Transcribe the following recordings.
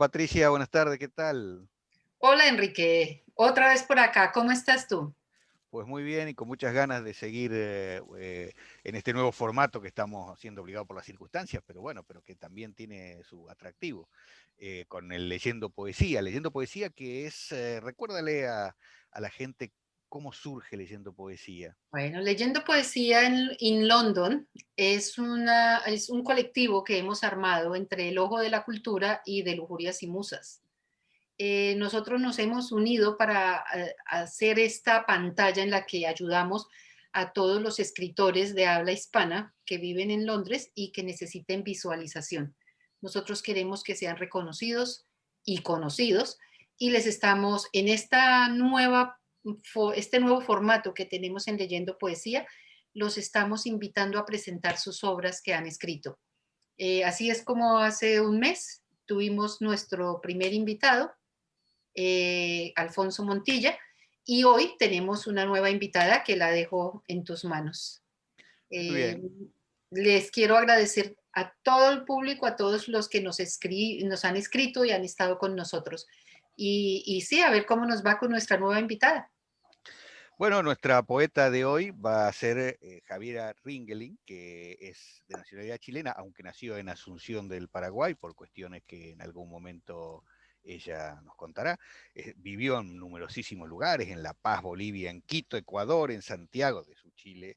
Patricia, buenas tardes, ¿qué tal? Hola Enrique, otra vez por acá, ¿cómo estás tú? Pues muy bien y con muchas ganas de seguir en este nuevo formato que estamos siendo obligados por las circunstancias, pero bueno, pero que también tiene su atractivo, con el leyendo poesía que es, recuérdale a la gente cómo surge leyendo poesía. Bueno, Leyendo Poesía en London es un colectivo que hemos armado entre el Ojo de la Cultura y de Lujurias y Musas. Nosotros nos hemos unido para hacer esta pantalla en la que ayudamos a todos los escritores de habla hispana que viven en Londres y que necesiten visualización. Nosotros queremos que sean reconocidos y conocidos y les estamos en este nuevo formato que tenemos en Leyendo Poesía, los estamos invitando a presentar sus obras que han escrito. Así es como hace un mes tuvimos nuestro primer invitado, Alfonso Montilla, y hoy tenemos una nueva invitada que la dejo en tus manos. Muy Eh, bien. Les quiero agradecer a todo el público, a todos los que nos han escrito y han estado con nosotros. Y sí, a ver cómo nos va con nuestra nueva invitada. Bueno, nuestra poeta de hoy va a ser Javiera Ringelin, que es de nacionalidad chilena, aunque nació en Asunción del Paraguay, por cuestiones que en algún momento ella nos contará. Vivió en numerosísimos lugares, en La Paz, Bolivia, en Quito, Ecuador, en Santiago de su Chile,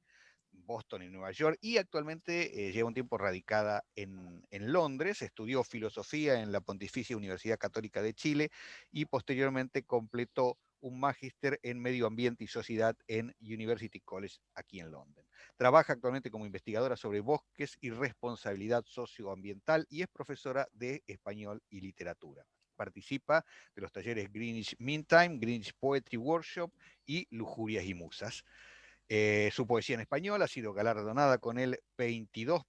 Boston y Nueva York, y actualmente lleva un tiempo radicada en Londres. Estudió filosofía en la Pontificia Universidad Católica de Chile y posteriormente completó un magíster en medio ambiente y sociedad en University College aquí en Londres. Trabaja actualmente como investigadora sobre bosques y responsabilidad socioambiental y es profesora de español y literatura. Participa de los talleres Greenwich Mean Time, Greenwich Poetry Workshop y Lujurias y Musas. Su poesía en español ha sido galardonada con el 32,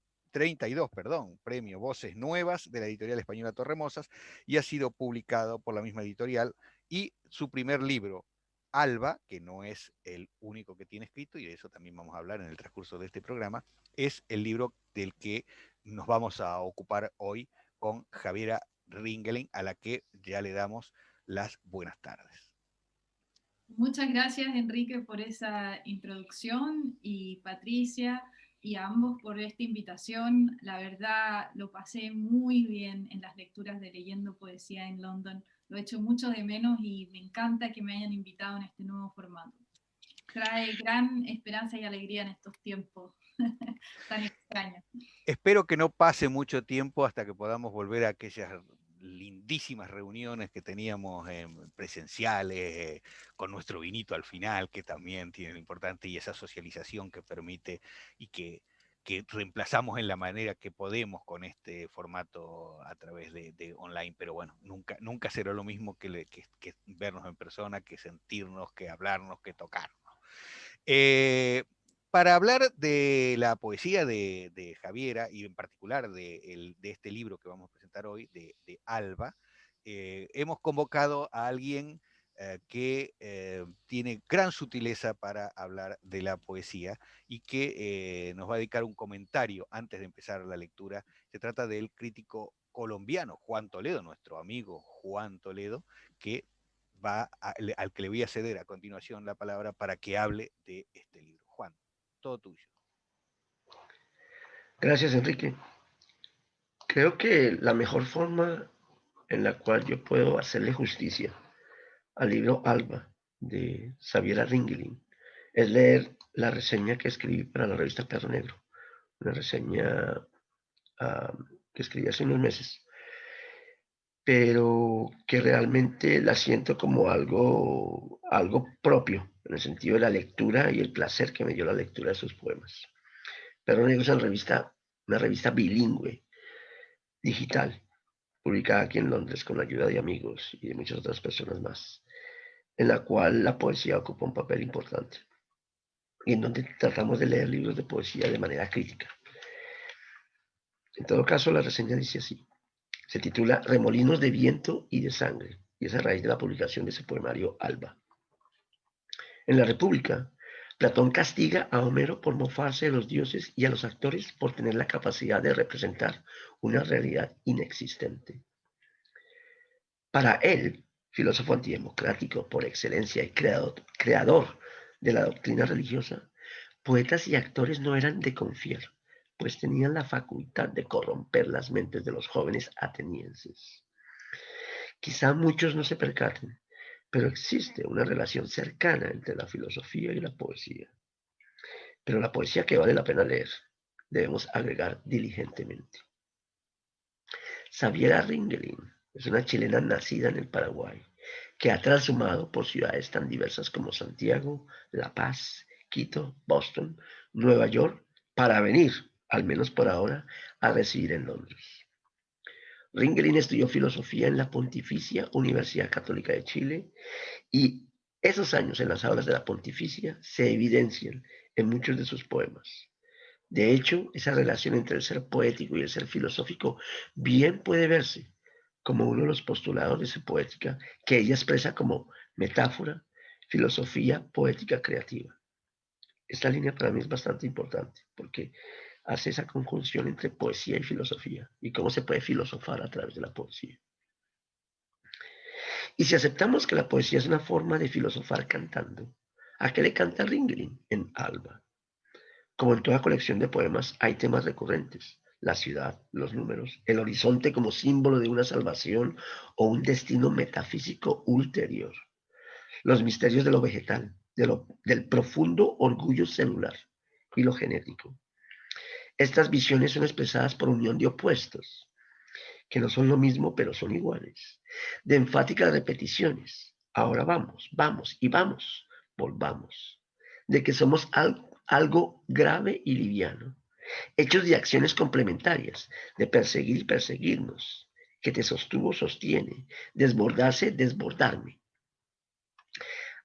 premio Voces Nuevas de la editorial española Torremosas y ha sido publicado por la misma editorial. Y su primer libro, Alba, que no es el único que tiene escrito, y de eso también vamos a hablar en el transcurso de este programa, es el libro del que nos vamos a ocupar hoy con Javiera Ringelin, a la que ya le damos las buenas tardes. Muchas gracias, Enrique, por esa introducción y Patricia y a ambos por esta invitación. La verdad, lo pasé muy bien en las lecturas de Leyendo Poesía en London. Lo he hecho mucho de menos y me encanta que me hayan invitado en este nuevo formato. Trae gran esperanza y alegría en estos tiempos tan extraños. Espero que no pase mucho tiempo hasta que podamos volver a aquellas lindísimas reuniones que teníamos presenciales, con nuestro vinito al final, que también tiene lo importante, y esa socialización que permite y que reemplazamos en la manera que podemos con este formato a través de online, pero bueno, nunca será lo mismo que vernos en persona, que sentirnos, que hablarnos, que tocarnos. Eh, para hablar de la poesía de Javiera y en particular de este libro que vamos a presentar hoy, de Alba, hemos convocado a alguien que tiene gran sutileza para hablar de la poesía y que nos va a dedicar un comentario antes de empezar la lectura. Se trata del crítico colombiano Juan Toledo, nuestro amigo Juan Toledo, que al que le voy a ceder a continuación la palabra para que hable de este libro. Juan, todo tuyo. Gracias, Enrique. Creo que la mejor forma en la cual yo puedo hacerle justicia al libro Alba de Xaviera Ringelin es leer la reseña que escribí para la revista Perro Negro, una reseña que escribí hace unos meses, pero que realmente la siento como algo propio, en el sentido de la lectura y el placer que me dio la lectura de sus poemas. Perro Negro es una revista bilingüe, digital, publicada aquí en Londres con la ayuda de amigos y de muchas otras personas más, en la cual la poesía ocupa un papel importante y en donde tratamos de leer libros de poesía de manera crítica. En todo caso, la reseña dice así. Se titula Remolinos de viento y de sangre, y es a raíz de la publicación de ese poemario Alba. En la República, Platón castiga a Homero por mofarse de los dioses y a los actores por tener la capacidad de representar una realidad inexistente. Para él, filósofo antidemocrático por excelencia y creador de la doctrina religiosa, poetas y actores no eran de confiar, pues tenían la facultad de corromper las mentes de los jóvenes atenienses. Quizá muchos no se percaten, pero existe una relación cercana entre la filosofía y la poesía. Pero la poesía que vale la pena leer, debemos agregar diligentemente. Xaviera Ringelin es una chilena nacida en el Paraguay, que ha trashumado por ciudades tan diversas como Santiago, La Paz, Quito, Boston, Nueva York, para venir, al menos por ahora, a residir en Londres. Ringelin estudió filosofía en la Pontificia Universidad Católica de Chile y esos años en las aulas de la Pontificia se evidencian en muchos de sus poemas. De hecho, esa relación entre el ser poético y el ser filosófico bien puede verse como uno de los postulados de su poética que ella expresa como metáfora, filosofía poética creativa. Esta línea para mí es bastante importante porque hace esa conjunción entre poesía y filosofía y cómo se puede filosofar a través de la poesía. Y si aceptamos que la poesía es una forma de filosofar cantando, ¿a qué le canta Ringelin en Alba? Como en toda colección de poemas, hay temas recurrentes: la ciudad, los números, el horizonte como símbolo de una salvación o un destino metafísico ulterior, los misterios de lo vegetal, del profundo orgullo celular y lo genético. Estas visiones son expresadas por unión de opuestos, que no son lo mismo, pero son iguales, de enfáticas repeticiones. Ahora vamos, vamos y vamos, volvamos. De que somos algo grave y liviano, hechos de acciones complementarias, de perseguir y perseguirnos, que te sostuvo, sostiene, desbordarse, desbordarme.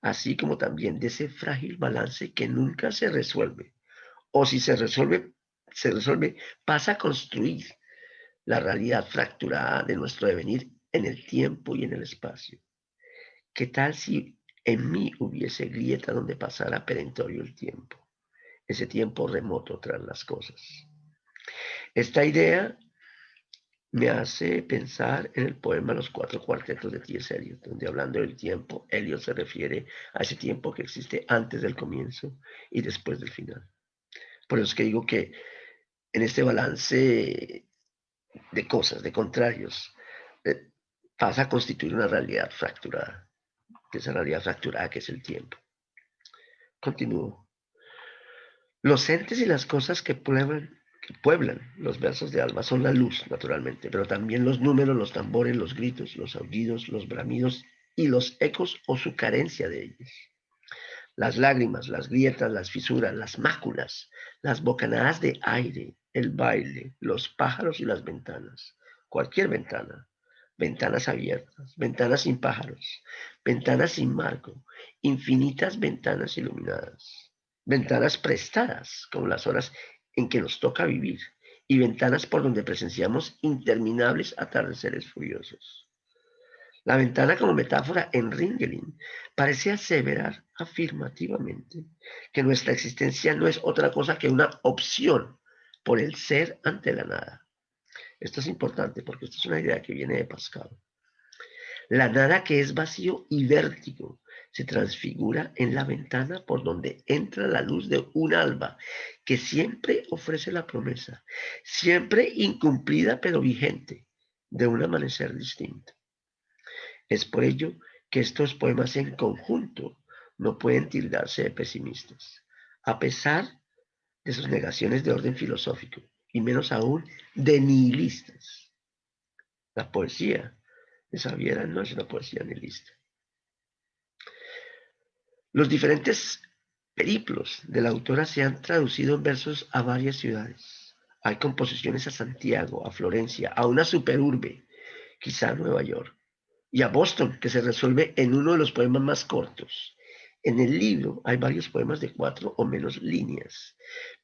Así como también de ese frágil balance que nunca se resuelve, o si se resuelve, pasa a construir la realidad fracturada de nuestro devenir en el tiempo y en el espacio. ¿Qué tal si en mí hubiese grieta donde pasara perentorio el tiempo? Ese tiempo remoto tras las cosas. Esta idea me hace pensar en el poema Los Cuatro Cuartetos de T.S. Eliot, donde hablando del tiempo, Eliot se refiere a ese tiempo que existe antes del comienzo y después del final. Por eso es que digo que en este balance de cosas, de contrarios, pasa a constituir una realidad fracturada, que esa realidad fracturada que es el tiempo. Continúo. Los entes y las cosas que pueblan los versos de Alba son la luz, naturalmente, pero también los números, los tambores, los gritos, los aullidos, los bramidos y los ecos o su carencia de ellos. Las lágrimas, las grietas, las fisuras, las máculas, las bocanadas de aire, el baile, los pájaros y las ventanas. Cualquier ventana. Ventanas abiertas, ventanas sin pájaros, ventanas sin marco, infinitas ventanas iluminadas. Ventanas prestadas, como las horas en que nos toca vivir, y ventanas por donde presenciamos interminables atardeceres furiosos. La ventana como metáfora en Ringelin parece aseverar afirmativamente que nuestra existencia no es otra cosa que una opción por el ser ante la nada. Esto es importante porque esto es una idea que viene de Pascal. La nada, que es vacío y vértigo, se transfigura en la ventana por donde entra la luz de un alba que siempre ofrece la promesa, siempre incumplida pero vigente, de un amanecer distinto. Es por ello que estos poemas en conjunto no pueden tildarse de pesimistas, a pesar de sus negaciones de orden filosófico, y menos aún de nihilistas. La poesía de Xaviera no es una poesía nihilista. Los diferentes periplos de la autora se han traducido en versos a varias ciudades. Hay composiciones a Santiago, a Florencia, a una superurbe, quizá a Nueva York, y a Boston, que se resuelve en uno de los poemas más cortos. En el libro hay varios poemas de 4 o menos líneas,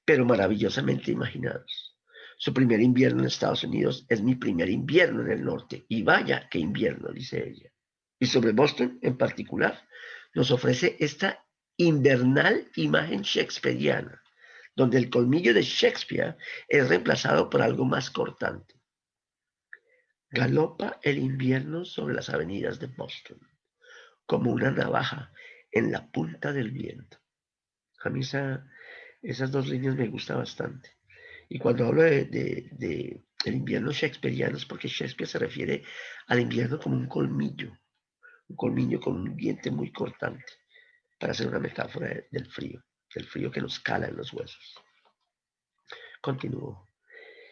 pero maravillosamente imaginados. Su primer invierno en Estados Unidos es mi primer invierno en el norte, y vaya que invierno, dice ella. Y sobre Boston en particular, nos ofrece esta invernal imagen shakespeariana, donde el colmillo de Shakespeare es reemplazado por algo más cortante. Galopa el invierno sobre las avenidas de Boston, como una navaja en la punta del viento. A mí esas dos líneas me gustan bastante. Y cuando hablo de el invierno shakespeariano es porque Shakespeare se refiere al invierno como un colmillo con un diente muy cortante, para hacer una metáfora del frío que nos cala en los huesos. Continúo.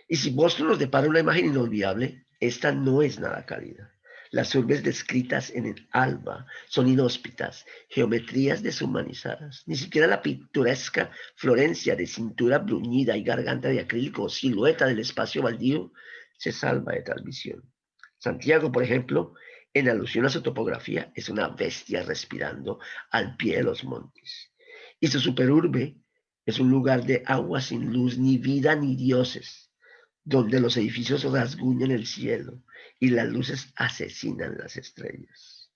Y si Boston nos depara una imagen inolvidable, esta no es nada cálida. Las urbes descritas en el alba son inhóspitas, geometrías deshumanizadas. Ni siquiera la pintoresca Florencia de cintura bruñida y garganta de acrílico, silueta del espacio baldío, se salva de tal visión. Santiago, por ejemplo, en alusión a su topografía, es una bestia respirando al pie de los montes. Y su superurbe es un lugar de agua sin luz, ni vida, ni dioses, donde los edificios rasguñan el cielo y las luces asesinan las estrellas.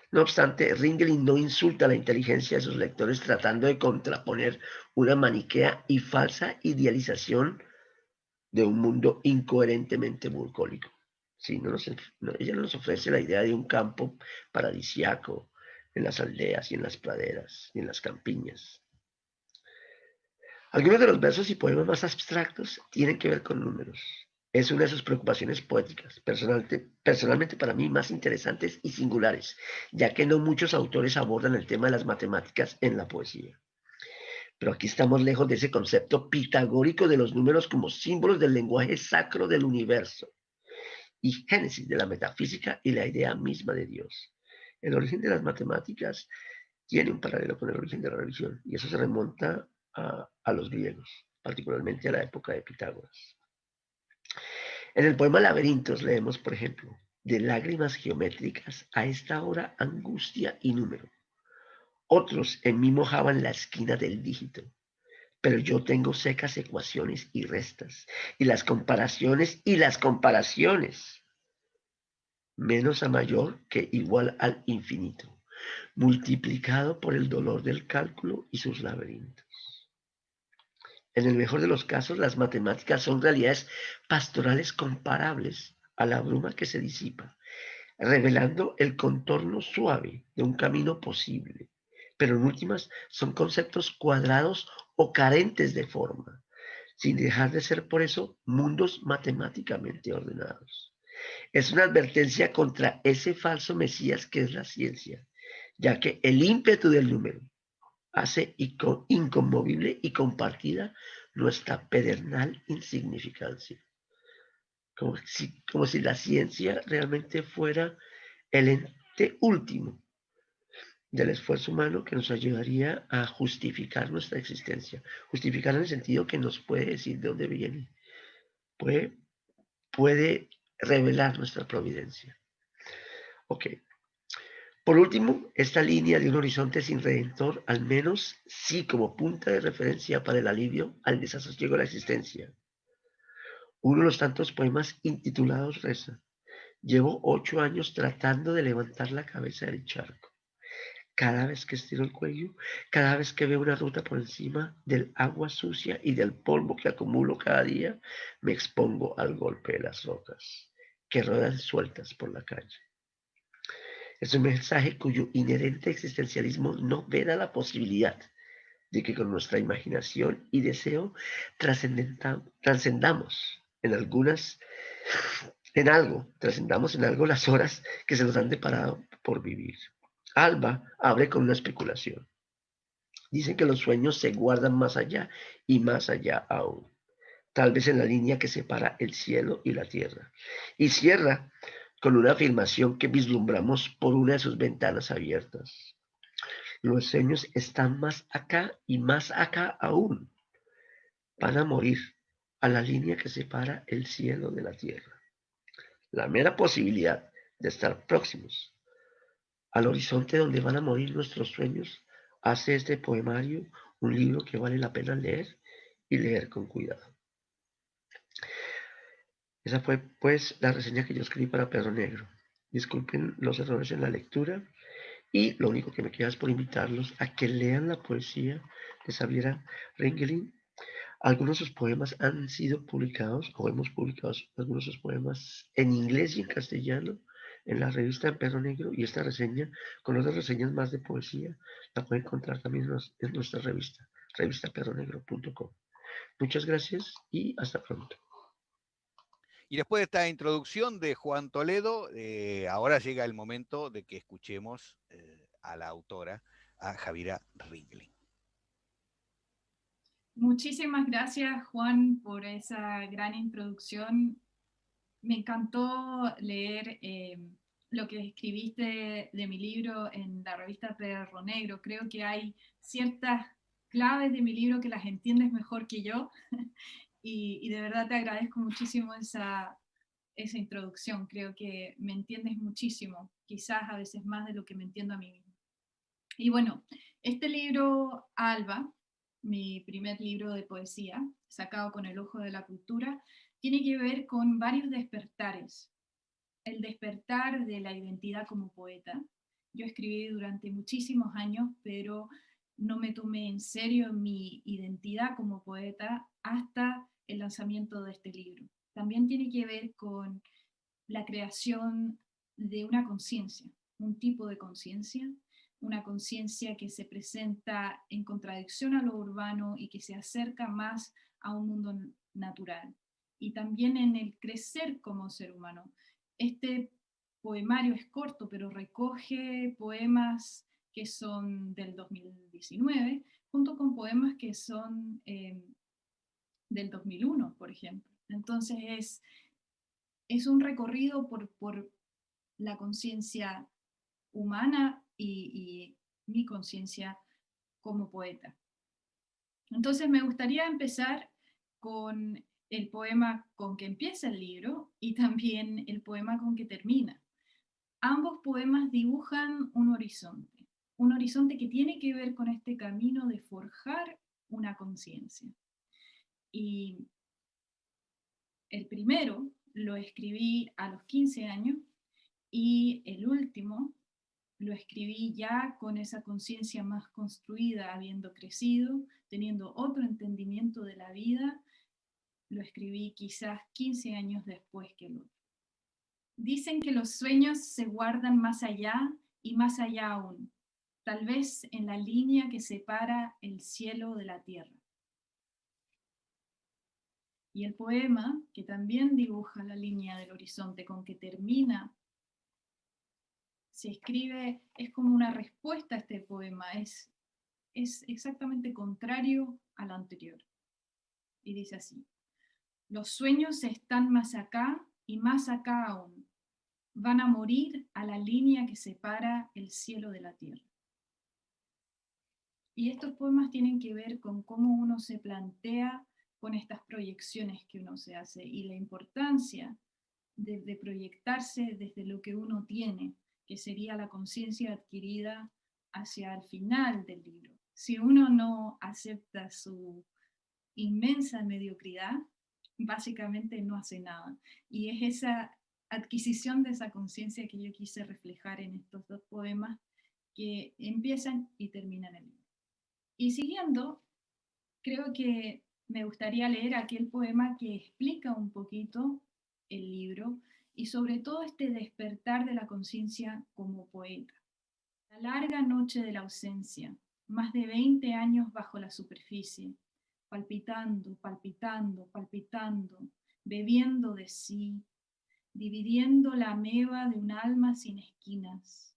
No obstante, Ringling no insulta la inteligencia de sus lectores tratando de contraponer una maniquea y falsa idealización de un mundo incoherentemente bucólico. Sí, ella nos ofrece la idea de un campo paradisiaco en las aldeas y en las praderas y en las campiñas. Algunos de los versos y poemas más abstractos tienen que ver con números. Es una de sus preocupaciones poéticas, personalmente para mí más interesantes y singulares, ya que no muchos autores abordan el tema de las matemáticas en la poesía. Pero aquí estamos lejos de ese concepto pitagórico de los números como símbolos del lenguaje sacro del universo y génesis de la metafísica y la idea misma de Dios. El origen de las matemáticas tiene un paralelo con el origen de la religión y eso se remonta a los griegos, particularmente a la época de Pitágoras. En el poema Laberintos leemos, por ejemplo, de lágrimas geométricas a esta hora angustia y número. Otros en mí mojaban la esquina del dígito, pero yo tengo secas ecuaciones y restas, y las comparaciones, menos a mayor que igual al infinito, multiplicado por el dolor del cálculo y sus laberintos. En el mejor de los casos, las matemáticas son realidades pastorales comparables a la bruma que se disipa, revelando el contorno suave de un camino posible, pero en últimas son conceptos cuadrados o carentes de forma, sin dejar de ser por eso mundos matemáticamente ordenados. Es una advertencia contra ese falso mesías que es la ciencia, ya que el ímpetu del número hace inconmovible y compartida nuestra pedernal insignificancia. Como si la ciencia realmente fuera el ente último del esfuerzo humano que nos ayudaría a justificar nuestra existencia. Justificar en el sentido que nos puede decir de dónde viene. Puede revelar nuestra providencia. Ok. Por último, esta línea de un horizonte sin redentor, al menos sí como punta de referencia para el alivio al desasosiego de la existencia. Uno de los tantos poemas intitulados reza: llevo 8 años tratando de levantar la cabeza del charco. Cada vez que estiro el cuello, cada vez que veo una ruta por encima del agua sucia y del polvo que acumulo cada día, me expongo al golpe de las rocas que ruedan sueltas por la calle. Es un mensaje cuyo inherente existencialismo no veda la posibilidad de que con nuestra imaginación y deseo trascendamos en algo las horas que se nos han deparado por vivir. Alba abre con una especulación. Dicen que los sueños se guardan más allá y más allá aún, tal vez en la línea que separa el cielo y la tierra. Y cierra con una afirmación que vislumbramos por una de sus ventanas abiertas. Los sueños están más acá y más acá aún. Van a morir a la línea que separa el cielo de la tierra. La mera posibilidad de estar próximos al horizonte donde van a morir nuestros sueños hace este poemario un libro que vale la pena leer y leer con cuidado. Esa fue pues la reseña que yo escribí para Perro Negro. Disculpen los errores en la lectura y lo único que me queda es por invitarlos a que lean la poesía de Xaviera Ringling, Algunos de sus poemas han sido publicados, o hemos publicado algunos de sus poemas en inglés y en castellano, en la revista Perro Negro, y esta reseña, con otras reseñas más de poesía, la pueden encontrar también en nuestra revista, revistaperronegro.com. Muchas gracias y hasta pronto. Y después de esta introducción de Juan Toledo, ahora llega el momento de que escuchemos a la autora, a Javiera Ringling. Muchísimas gracias, Juan, por esa gran introducción. Me encantó leer lo que escribiste de mi libro en la revista Perro Negro. Creo que hay ciertas claves de mi libro que las entiendes mejor que yo y de verdad te agradezco muchísimo esa introducción. Creo que me entiendes muchísimo, quizás a veces más de lo que me entiendo a mí misma. Y bueno, este libro, Alba, mi primer libro de poesía, sacado con el ojo de la cultura, tiene que ver con varios despertares. El despertar de la identidad como poeta. Yo escribí durante muchísimos años, pero no me tomé en serio mi identidad como poeta hasta el lanzamiento de este libro. También tiene que ver con la creación de una conciencia, un tipo de conciencia, una conciencia que se presenta en contradicción a lo urbano y que se acerca más a un mundo natural. Y también en el crecer como ser humano. Este poemario es corto, pero recoge poemas que son del 2019, junto con poemas que son del 2001, por ejemplo. Entonces es un recorrido por la conciencia humana y mi conciencia como poeta. Entonces me gustaría empezar con el poema con que empieza el libro y también el poema con que termina. Ambos poemas dibujan un horizonte que tiene que ver con este camino de forjar una conciencia. Y el primero lo escribí a los 15 años y el último lo escribí ya con esa conciencia más construida, habiendo crecido, teniendo otro entendimiento de la vida. Lo escribí quizás 15 años después que el otro. Dicen que los sueños se guardan más allá y más allá aún, tal vez en la línea que separa el cielo de la tierra. Y el poema, que también dibuja la línea del horizonte con que termina, se escribe, es como una respuesta a este poema, es exactamente contrario al anterior. Y dice así: los sueños están más acá y más acá aún. Van a morir a la línea que separa el cielo de la tierra. Y estos poemas tienen que ver con cómo uno se plantea con estas proyecciones que uno se hace y la importancia de proyectarse desde lo que uno tiene, que sería la conciencia adquirida hacia el final del libro. Si uno no acepta su inmensa mediocridad, básicamente no hace nada. Y es esa adquisición de esa conciencia que yo quise reflejar en estos dos poemas que empiezan y terminan el libro. Y siguiendo, creo que me gustaría leer aquel poema que explica un poquito el libro y sobre todo este despertar de la conciencia como poeta. La larga noche de la ausencia, más de 20 años bajo la superficie, palpitando, palpitando, palpitando, bebiendo de sí, dividiendo la ameba de un alma sin esquinas,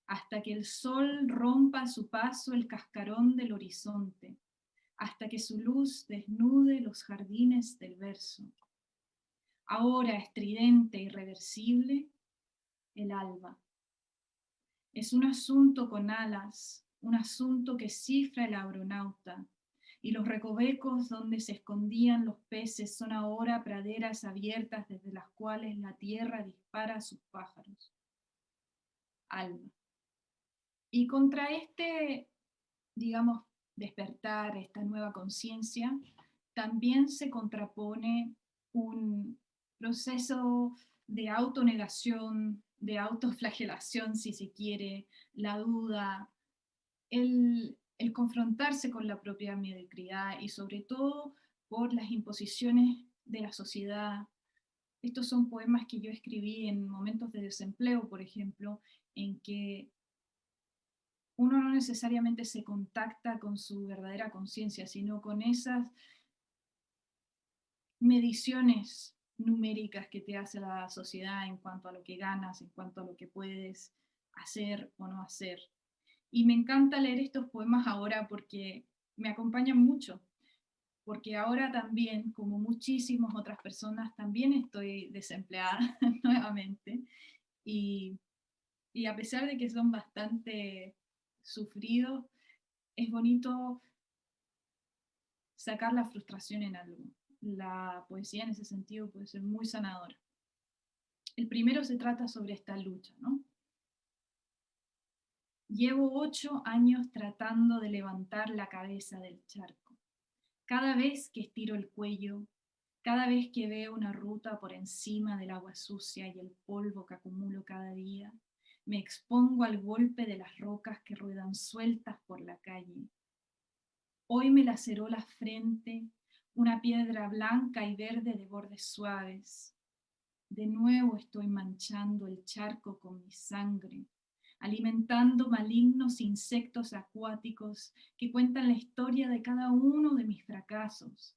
hasta que el sol rompa a su paso el cascarón del horizonte, hasta que su luz desnude los jardines del verso. Ahora estridente e irreversible, el alba. Es un asunto con alas, un asunto que cifra el aeronauta, y los recovecos donde se escondían los peces son ahora praderas abiertas desde las cuales la tierra dispara a sus pájaros. Alba. Y contra este, digamos, despertar, esta nueva conciencia, también se contrapone un proceso de autonegación, de autoflagelación, si se quiere, la duda, el confrontarse con la propia mediocridad y sobre todo por las imposiciones de la sociedad. Estos son poemas que yo escribí en momentos de desempleo, por ejemplo, en que uno no necesariamente se contacta con su verdadera conciencia, sino con esas mediciones numéricas que te hace la sociedad en cuanto a lo que ganas, en cuanto a lo que puedes hacer o no hacer. Y me encanta leer estos poemas ahora porque me acompañan mucho, porque ahora también, como muchísimas otras personas, también estoy desempleada nuevamente. Y, y a pesar de que son bastante sufridos, es bonito sacar la frustración en algo. La poesía en ese sentido puede ser muy sanadora. El primero se trata sobre esta lucha, ¿no? Llevo 8 años tratando de levantar la cabeza del charco. Cada vez que estiro el cuello, cada vez que veo una ruta por encima del agua sucia y el polvo que acumulo cada día, me expongo al golpe de las rocas que ruedan sueltas por la calle. Hoy me laceró la frente una piedra blanca y verde de bordes suaves. De nuevo estoy manchando el charco con mi sangre, alimentando malignos insectos acuáticos que cuentan la historia de cada uno de mis fracasos.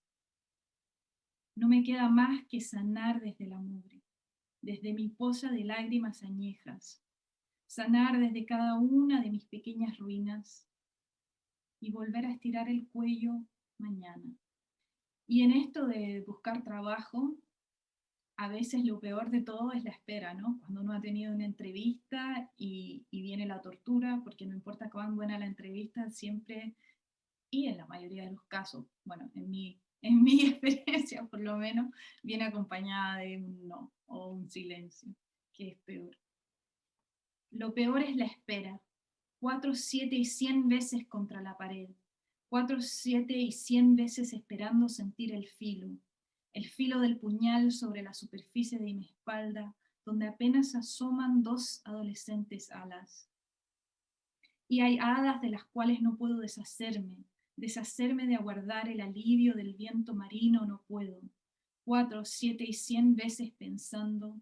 No me queda más que sanar desde la mugre, desde mi poza de lágrimas añejas, sanar desde cada una de mis pequeñas ruinas y volver a estirar el cuello mañana. Y en esto de buscar trabajo, a veces lo peor de todo es la espera, ¿no? Cuando uno ha tenido una entrevista y viene la tortura, porque no importa cuán buena la entrevista, siempre, y en la mayoría de los casos, bueno, en mi experiencia por lo menos, viene acompañada de un no o un silencio, que es peor. Lo peor es la espera. 4, 7 y 100 veces contra la pared. 4, 7 y 100 veces esperando sentir el filo del puñal sobre la superficie de mi espalda, donde apenas asoman 2 adolescentes alas. Y hay hadas de las cuales no puedo deshacerme de aguardar el alivio del viento marino no puedo. 4, 7 y 100 veces pensando,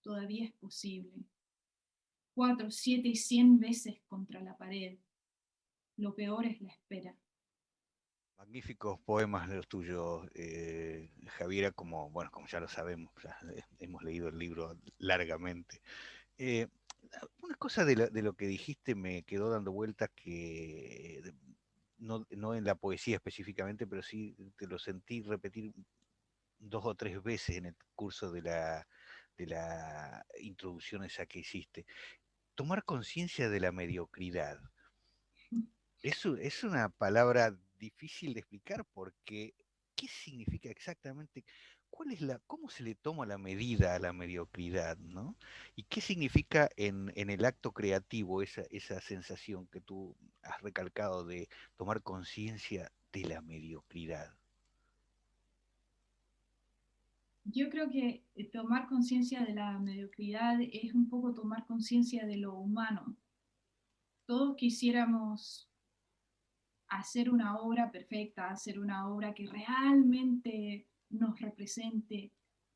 todavía es posible. 4, 7 y 100 veces contra la pared. Lo peor es la espera. Magníficos poemas los tuyos, Javiera, bueno, como ya lo sabemos, ya hemos leído el libro largamente. Eh, una cosa de lo que dijiste me quedó dando vueltas que no en la poesía específicamente, pero sí te lo sentí repetir 2 o 3 veces en el curso de la introducción esa que hiciste. Tomar conciencia de la mediocridad. Es una palabra difícil de explicar porque ¿qué significa exactamente? ¿Cómo se le toma la medida a la mediocridad, ¿no? ¿Y qué significa en el acto creativo esa sensación que tú has recalcado de tomar conciencia de la mediocridad? Yo creo que tomar conciencia de la mediocridad es un poco tomar conciencia de lo humano. Todos quisiéramos hacer una obra perfecta, hacer una obra que realmente nos represente,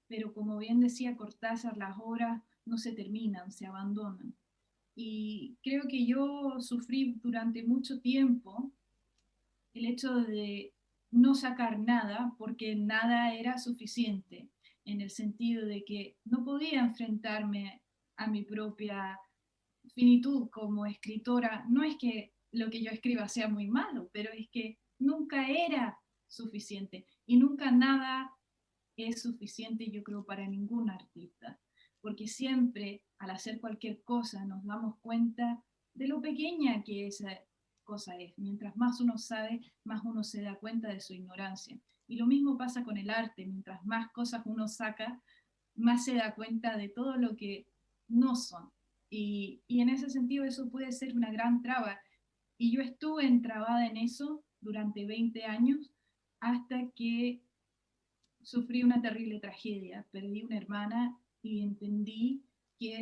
pero como bien decía Cortázar, las obras no se terminan, se abandonan. Y creo que yo sufrí durante mucho tiempo el hecho de no sacar nada porque nada era suficiente, en el sentido de que no podía enfrentarme a mi propia finitud como escritora. No es que lo que yo escriba sea muy malo, pero es que nunca era suficiente y nunca nada es suficiente, yo creo, para ningún artista, porque siempre al hacer cualquier cosa nos damos cuenta de lo pequeña que esa cosa es. Mientras más uno sabe, más uno se da cuenta de su ignorancia. Y lo mismo pasa con el arte, mientras más cosas uno saca, más se da cuenta de todo lo que no son. Y en ese sentido eso puede ser una gran traba. Y yo estuve entrabada en eso durante 20 años hasta que sufrí una terrible tragedia. Perdí una hermana y entendí que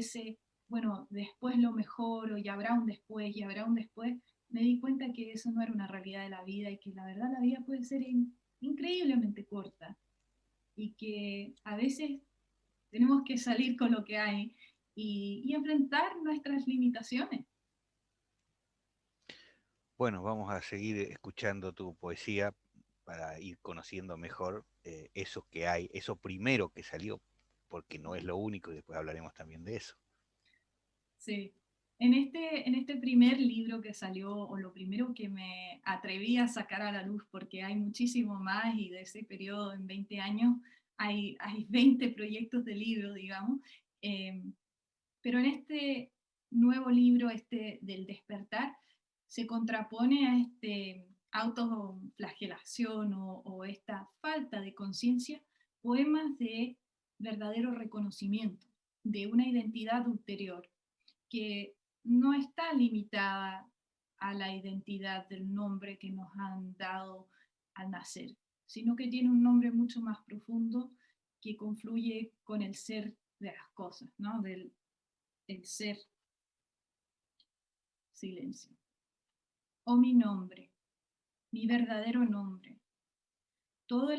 bueno, después lo mejoro y habrá un después y habrá un después. Me di cuenta que eso no era una realidad de la vida y que la verdad la vida puede ser increíblemente corta y que a veces tenemos que salir con lo que hay y enfrentar nuestras limitaciones. Bueno, vamos a seguir escuchando tu poesía para ir conociendo mejor eso que hay, eso primero que salió, porque no es lo único y después hablaremos también de eso. Sí. En este primer libro que salió, o lo primero que me atreví a sacar a la luz, porque hay muchísimo más y de ese periodo en 20 años hay 20 proyectos de libro, digamos, eh, pero en este nuevo libro, este del despertar, se contrapone a este autoflagelación o esta falta de conciencia, poemas de verdadero reconocimiento, de una identidad ulterior que no está limitada a la identidad del nombre que nos han dado al nacer, sino que tiene un nombre mucho más profundo que confluye con el ser de las cosas, ¿no? El ser silencio. Oh mi nombre, mi verdadero nombre, todo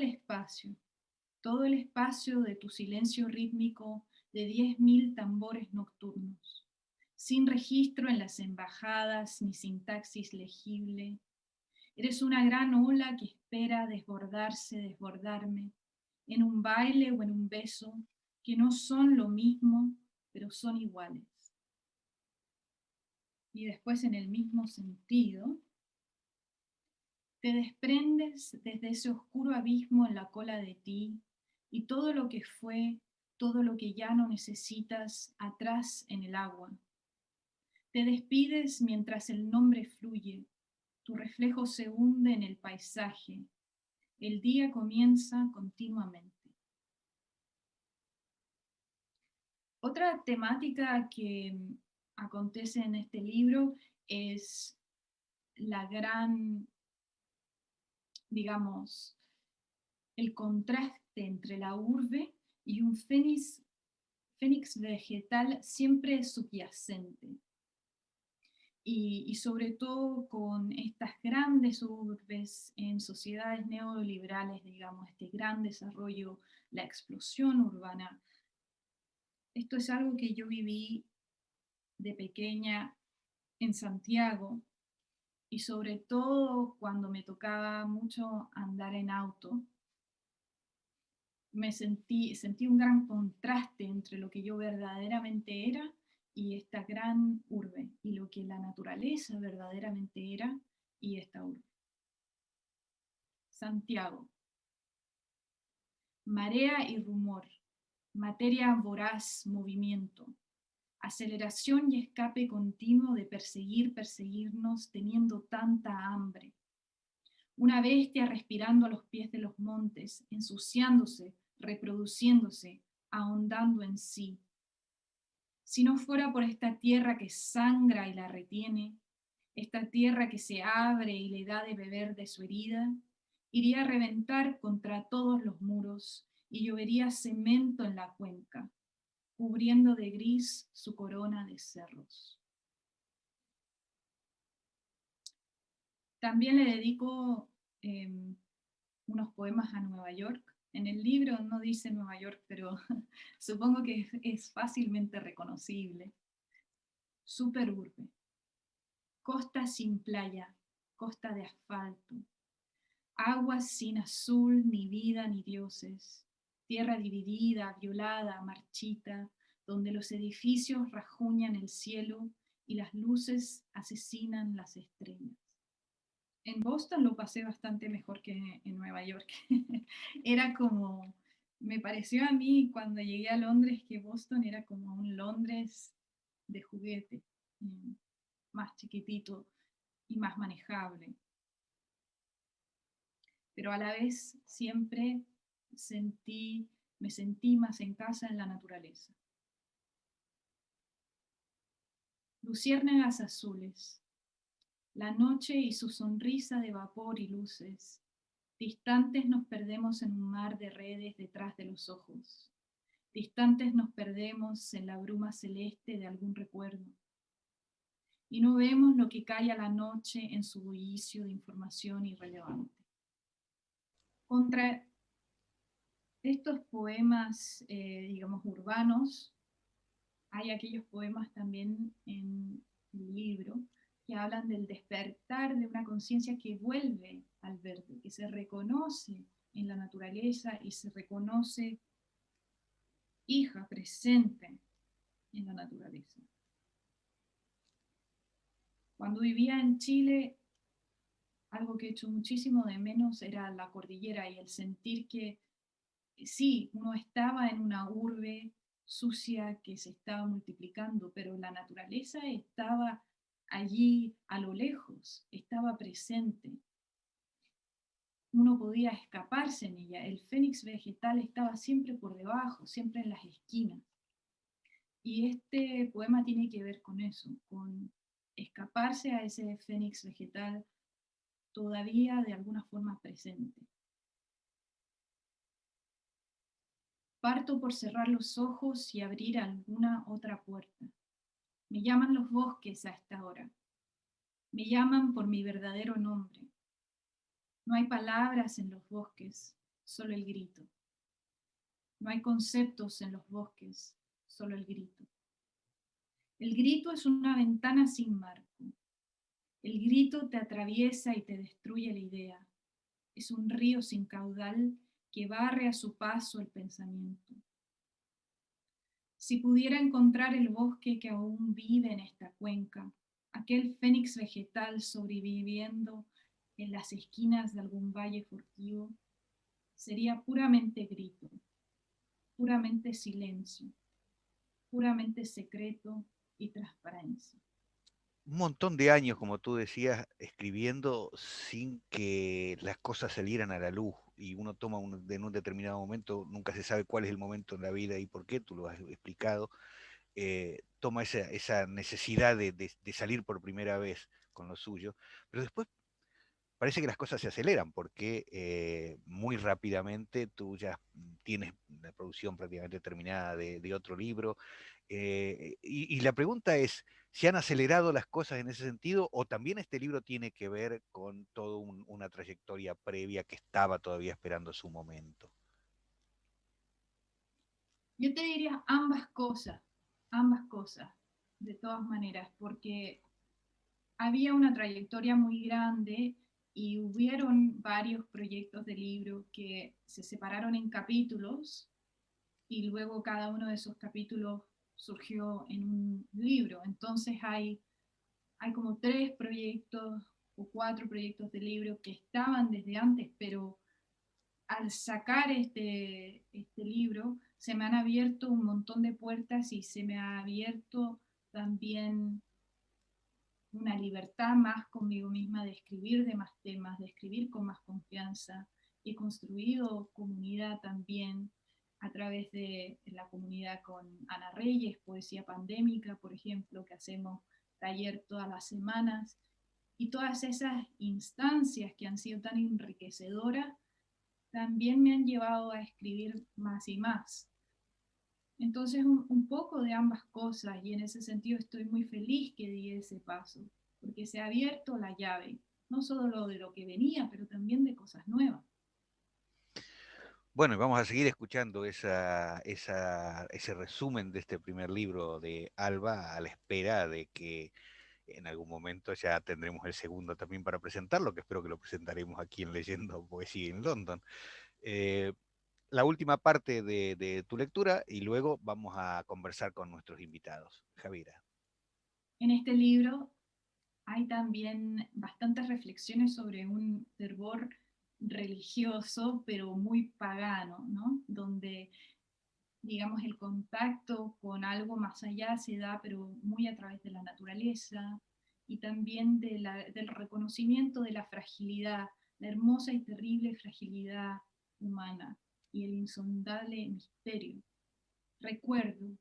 todo el espacio de tu silencio rítmico de 10.000 tambores nocturnos, sin registro en las embajadas ni sintaxis legible. Eres una gran ola que espera desbordarse, desbordarme, en un baile o en un beso, que no son lo mismo, pero son iguales. Y después en el mismo sentido, te desprendes desde ese oscuro abismo en la cola de ti y todo lo que fue, todo lo que ya no necesitas atrás en el agua. Te despides mientras el nombre fluye, tu reflejo se hunde en el paisaje, el día comienza continuamente. Otra temática que acontece en este libro es la gran, digamos, el contraste entre la urbe y un fénix vegetal siempre subyacente. Y sobre todo con estas grandes urbes en sociedades neoliberales, digamos, este gran desarrollo, la explosión urbana. Esto es algo que yo viví de pequeña en Santiago y sobre todo cuando me tocaba mucho andar en auto, sentí un gran contraste entre lo que yo verdaderamente era y esta gran urbe, y lo que la naturaleza verdaderamente era y esta urbe. Santiago. Marea y rumor, materia voraz, movimiento, aceleración y escape continuo de perseguirnos teniendo tanta hambre. Una bestia respirando a los pies de los montes, ensuciándose, reproduciéndose, ahondando en sí. Si no fuera por esta tierra que sangra y la retiene, esta tierra que se abre y le da de beber de su herida, iría a reventar contra todos los muros y llovería cemento en la cuenca, cubriendo de gris su corona de cerros. También le dedico unos poemas a Nueva York. En el libro no dice Nueva York, pero supongo que es fácilmente reconocible. Superurbe. Costa sin playa, costa de asfalto. Aguas sin azul, ni vida, ni dioses. Tierra dividida, violada, marchita, donde los edificios rajuñan el cielo y las luces asesinan las estrellas. En Boston lo pasé bastante mejor que en Nueva York. Era como, me pareció a mí cuando llegué a Londres que Boston era como un Londres de juguete, más chiquitito y más manejable. Pero a la vez siempre me sentí más en casa en la naturaleza. Luciérnagas azules, la noche y su sonrisa de vapor y luces. Distantes nos perdemos en un mar de redes detrás de los ojos. Distantes nos perdemos en la bruma celeste de algún recuerdo. Y no vemos lo que calla la noche en su bullicio de información irrelevante. Contra estos poemas, digamos, urbanos, hay aquellos poemas también en el libro que hablan del despertar de una conciencia que vuelve al verde, que se reconoce en la naturaleza y se reconoce hija presente en la naturaleza. Cuando vivía en Chile, algo que he hecho muchísimo de menos era la cordillera y el sentir que sí, uno estaba en una urbe sucia que se estaba multiplicando, pero la naturaleza estaba allí a lo lejos, estaba presente. Uno podía escaparse en ella. El fénix vegetal estaba siempre por debajo, siempre en las esquinas. Y este poema tiene que ver con eso, con escaparse a ese fénix vegetal todavía de alguna forma presente. Parto por cerrar los ojos y abrir alguna otra puerta. Me llaman los bosques a esta hora. Me llaman por mi verdadero nombre. No hay palabras en los bosques, solo el grito. No hay conceptos en los bosques, solo el grito. El grito es una ventana sin marco. El grito te atraviesa y te destruye la idea. Es un río sin caudal que barre a su paso el pensamiento. Si pudiera encontrar el bosque que aún vive en esta cuenca, aquel fénix vegetal sobreviviendo en las esquinas de algún valle furtivo, sería puramente grito, puramente silencio, puramente secreto y transparencia. Un montón de años, como tú decías, escribiendo sin que las cosas salieran a la luz y uno toma en un determinado momento, nunca se sabe cuál es el momento en la vida y por qué, tú lo has explicado, toma esa necesidad de salir por primera vez con lo suyo, pero después parece que las cosas se aceleran porque muy rápidamente tú ya tienes la producción prácticamente terminada de otro libro. Y la pregunta es, ¿se han acelerado las cosas en ese sentido o también este libro tiene que ver con toda una trayectoria previa que estaba todavía esperando su momento? Yo te diría ambas cosas, de todas maneras, porque había una trayectoria muy grande y hubieron varios proyectos de libro que se separaron en capítulos y luego cada uno de esos capítulos surgió en un libro. Entonces hay como 3 proyectos o 4 proyectos de libro que estaban desde antes, pero al sacar este libro se me han abierto un montón de puertas y se me ha abierto también una libertad más conmigo misma de escribir de más temas, de escribir con más confianza. He construido comunidad también a través de la comunidad con Ana Reyes, Poesía Pandémica, por ejemplo, que hacemos taller todas las semanas. Y todas esas instancias que han sido tan enriquecedoras también me han llevado a escribir más y más. Entonces, un poco de ambas cosas, y en ese sentido estoy muy feliz que di ese paso, porque se ha abierto la llave, no solo de lo que venía, pero también de cosas nuevas. Bueno, y vamos a seguir escuchando ese resumen de este primer libro de Alba a la espera de que en algún momento ya tendremos el segundo también para presentarlo, que espero que lo presentaremos aquí en Leyendo Poesía en London. Eh, la última parte de tu lectura y luego vamos a conversar con nuestros invitados. Javiera. En este libro hay también bastantes reflexiones sobre un fervor religioso, pero muy pagano, ¿no? Donde, digamos, el contacto con algo más allá se da, pero muy a través de la naturaleza y también del reconocimiento de la fragilidad, la hermosa y terrible fragilidad humana y el insondable misterio. Recuerdo,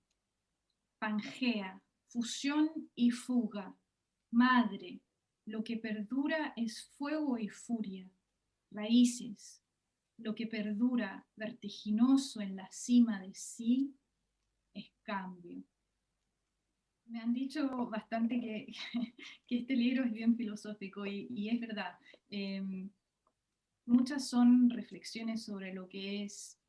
Pangea, fusión y fuga, madre, lo que perdura es fuego y furia, raíces, lo que perdura vertiginoso en la cima de sí es cambio. Me han dicho bastante que, que este libro es bien filosófico y es verdad. muchas son reflexiones sobre lo que es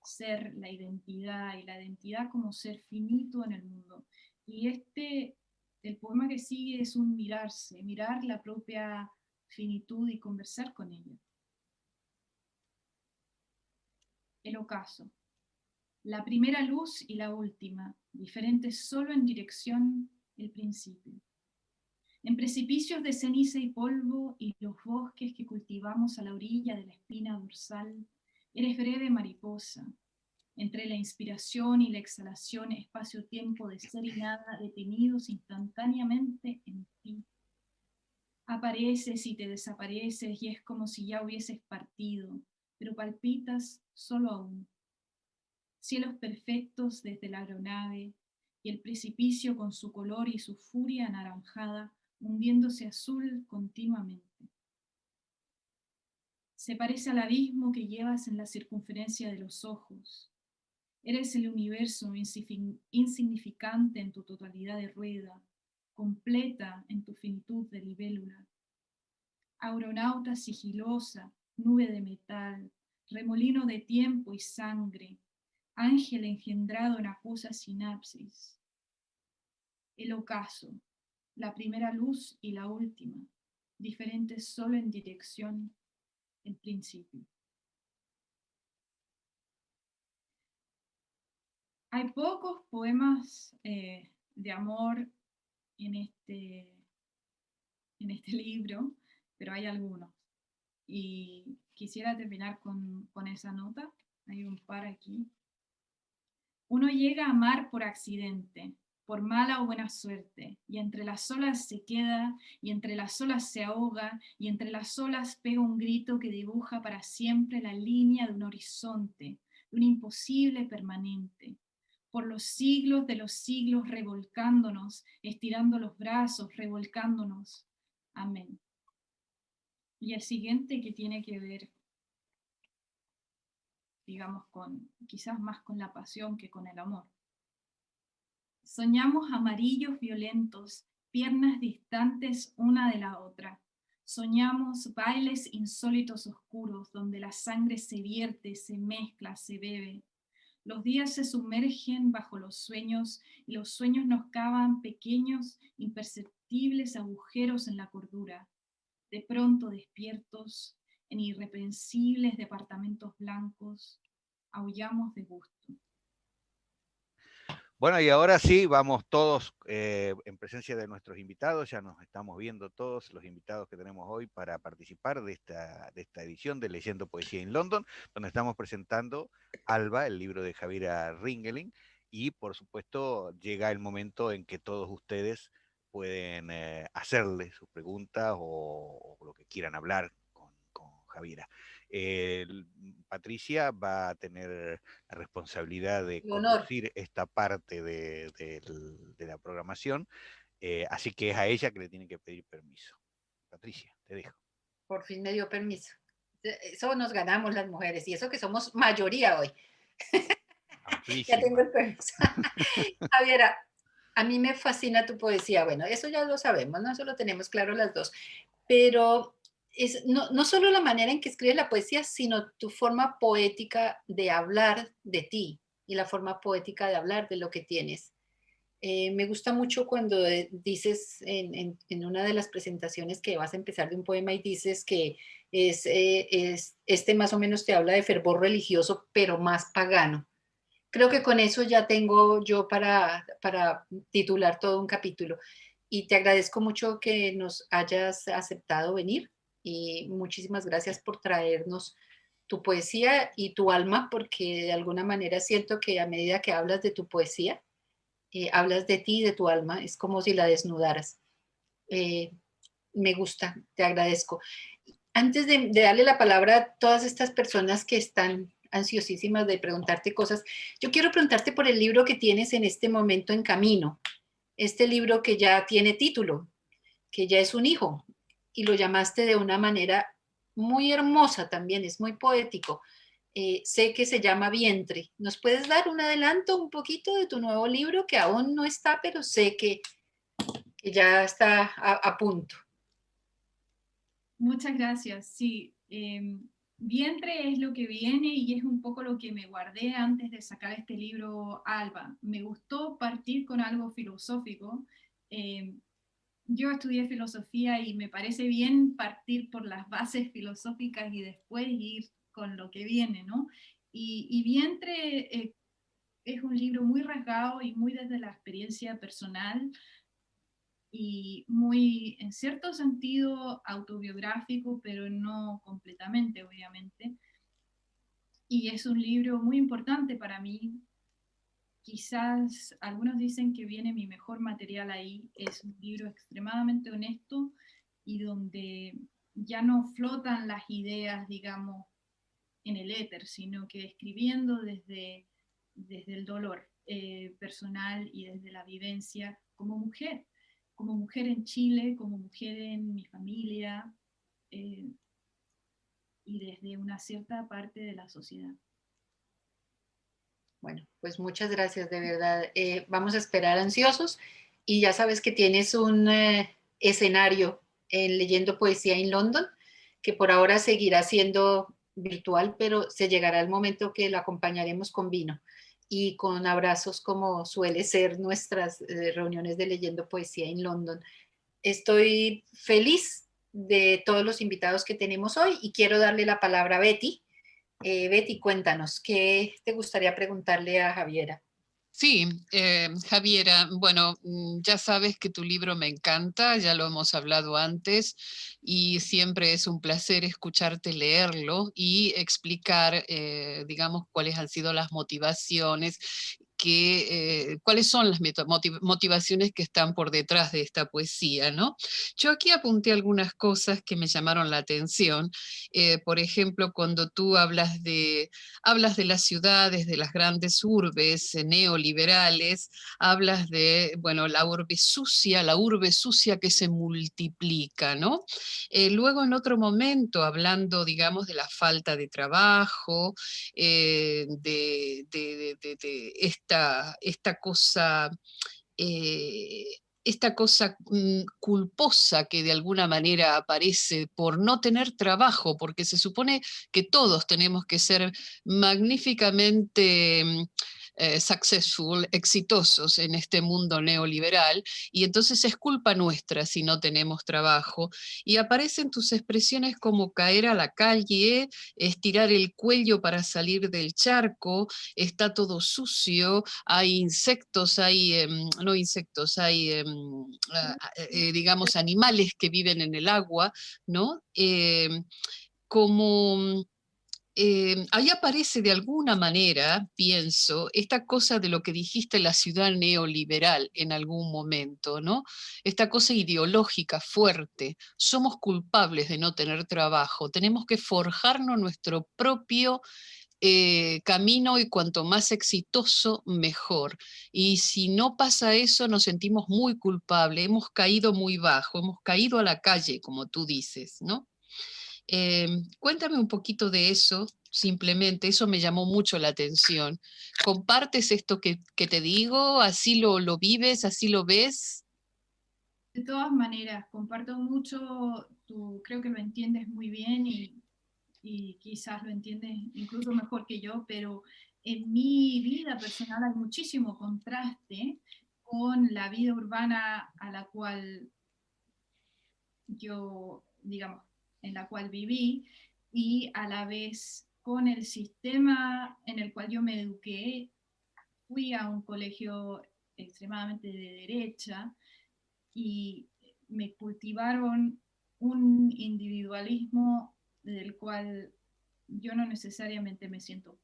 ser, la identidad, y la identidad como ser finito en el mundo. Y el poema que sigue es un mirarse, mirar la propia finitud y conversar con ella. El ocaso. La primera luz y la última, diferentes solo en dirección el principio. En precipicios de ceniza y polvo y los bosques que cultivamos a la orilla de la espina dorsal, eres breve mariposa. Entre la inspiración y la exhalación, espacio-tiempo de ser y nada detenidos instantáneamente en ti. Apareces y te desapareces y es como si ya hubieses partido, pero palpitas solo aún. Cielos perfectos desde la aeronave y el precipicio con su color y su furia anaranjada hundiéndose azul continuamente. Se parece al abismo que llevas en la circunferencia de los ojos. Eres el universo insignificante en tu totalidad de rueda, completa en tu finitud de libélula. Aeronauta sigilosa, nube de metal, remolino de tiempo y sangre, ángel engendrado en acuosa sinapsis. El ocaso, la primera luz y la última, diferentes solo en dirección, el principio. Hay pocos poemas de amor en este libro, pero hay algunos. Y quisiera terminar con esa nota. Hay un par aquí. Uno llega a amar por accidente, por mala o buena suerte, y entre las olas se queda, y entre las olas se ahoga, y entre las olas pega un grito que dibuja para siempre la línea de un horizonte, de un imposible permanente. Por los siglos de los siglos revolcándonos, estirando los brazos, revolcándonos. Amén. Y el siguiente que tiene que ver, digamos, quizás más con la pasión que con el amor. Soñamos amarillos violentos, piernas distantes una de la otra. Soñamos bailes insólitos oscuros, donde la sangre se vierte, se mezcla, se bebe. Los días se sumergen bajo los sueños y los sueños nos cavan pequeños, imperceptibles agujeros en la cordura. De pronto despiertos, en irreprensibles departamentos blancos, aullamos de gusto. Bueno, y ahora sí, vamos todos en presencia de nuestros invitados, ya nos estamos viendo todos los invitados que tenemos hoy para participar de esta edición de Leyendo Poesía en London, donde estamos presentando Alba, el libro de Javiera Ringelin, y por supuesto llega el momento en que todos ustedes pueden hacerle sus preguntas o lo que quieran hablar con Javiera. Patricia va a tener la responsabilidad de conducir esta parte de la programación, así que es a ella que le tienen que pedir permiso. Patricia, te dejo. Por fin me dio permiso. Eso nos ganamos las mujeres, y eso que somos mayoría hoy. Ya tengo el permiso. Javiera, a mí me fascina tu poesía. Bueno, eso ya lo sabemos, ¿no? Eso lo tenemos claro las dos. Pero no solo la manera en que escribes la poesía, sino tu forma poética de hablar de ti y la forma poética de hablar de lo que tienes. Me gusta mucho cuando dices en una de las presentaciones que vas a empezar de un poema y dices que este más o menos te habla de fervor religioso, pero más pagano. Creo que con eso ya tengo yo para titular todo un capítulo. Y te agradezco mucho que nos hayas aceptado venir y muchísimas gracias por traernos tu poesía y tu alma, porque de alguna manera siento que a medida que hablas de tu poesía, hablas de ti y de tu alma, es como si la desnudaras. Me gusta, te agradezco. Antes de darle la palabra a todas estas personas que están ansiosísimas de preguntarte cosas, yo quiero preguntarte por el libro que tienes en este momento en camino, este libro que ya tiene título, que ya es un hijo, y lo llamaste de una manera muy hermosa también, es muy poético. Sé que se llama Vientre. ¿Nos puedes dar un adelanto un poquito de tu nuevo libro que aún no está, pero sé que ya está a punto? Muchas gracias. Sí, vientre es lo que viene y es un poco lo que me guardé antes de sacar este libro, Alba. Me gustó partir con algo filosófico. Yo estudié filosofía y me parece bien partir por las bases filosóficas y después ir con lo que viene, ¿no? Y Vientre es un libro muy rasgado y muy desde la experiencia personal y muy, en cierto sentido, autobiográfico, pero no completamente, obviamente. Y es un libro muy importante para mí. Quizás algunos dicen que viene mi mejor material ahí. Es un libro extremadamente honesto y donde ya no flotan las ideas, digamos, en el éter, sino que escribiendo desde el dolor personal y desde la vivencia como mujer en Chile, como mujer en mi familia eh, y desde una cierta parte de la sociedad. Bueno, pues muchas gracias, de verdad. Vamos a esperar ansiosos y ya sabes que tienes un escenario en Leyendo Poesía en London, que por ahora seguirá siendo virtual, pero se llegará el momento que lo acompañaremos con vino y con abrazos como suele ser nuestras reuniones de Leyendo Poesía en London. Estoy feliz de todos los invitados que tenemos hoy y quiero darle la palabra a Betty. Betty, cuéntanos, ¿qué te gustaría preguntarle a Javiera? Sí, Javiera, bueno, ya sabes que tu libro me encanta, ya lo hemos hablado antes, y siempre es un placer escucharte leerlo y explicar, digamos, cuáles han sido las motivaciones, cuáles son las motivaciones que están por detrás de esta poesía, ¿no? Yo aquí apunté algunas cosas que me llamaron la atención. Por ejemplo, cuando tú hablas de las ciudades, de las grandes urbes neoliberales, hablas de, bueno, la urbe sucia que se multiplica, ¿no? Luego en otro momento, hablando, digamos, de la falta de trabajo, de esta cosa... eh, esta cosa culposa que de alguna manera aparece por no tener trabajo, porque se supone que todos tenemos que ser magníficamente successful, exitosos en este mundo neoliberal, y entonces es culpa nuestra si no tenemos trabajo. Y aparecen tus expresiones como caer a la calle, estirar el cuello para salir del charco, está todo sucio, hay insectos, no insectos, hay, digamos, animales que viven en el agua, ¿no? Como ahí aparece de alguna manera, pienso, esta cosa de lo que dijiste, la ciudad neoliberal en algún momento, ¿no? Esta cosa ideológica fuerte. Somos culpables de no tener trabajo, tenemos que forjarnos nuestro propio camino y cuanto más exitoso, mejor. Y si no pasa eso, nos sentimos muy culpables, hemos caído muy bajo, hemos caído a la calle, como tú dices, ¿no? Cuéntame un poquito de eso, simplemente, eso me llamó mucho la atención. ¿Compartes esto que te digo? ¿Así lo vives? ¿Así lo ves? De todas maneras, comparto mucho, tú creo que lo entiendes muy bien y quizás lo entiendes incluso mejor que yo, pero en mi vida personal hay muchísimo contraste con la vida urbana a la cual yo, digamos, en la cual viví y a la vez con el sistema en el cual yo me eduqué. Fui a un colegio extremadamente de derecha y me cultivaron un individualismo del cual yo no necesariamente me siento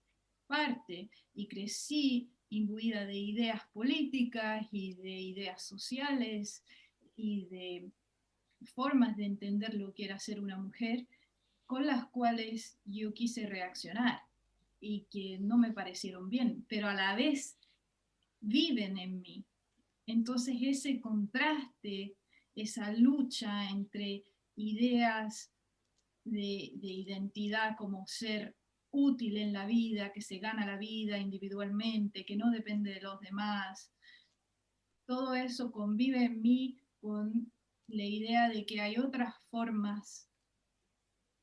parte y crecí imbuida de ideas políticas y de ideas sociales y de formas de entender lo que era ser una mujer con las cuales yo quise reaccionar y que no me parecieron bien, pero a la vez viven en mí. Entonces ese contraste, esa lucha entre ideas de identidad como ser útil en la vida, que se gana la vida individualmente, que no depende de los demás, todo eso convive en mí con la idea de que hay otras formas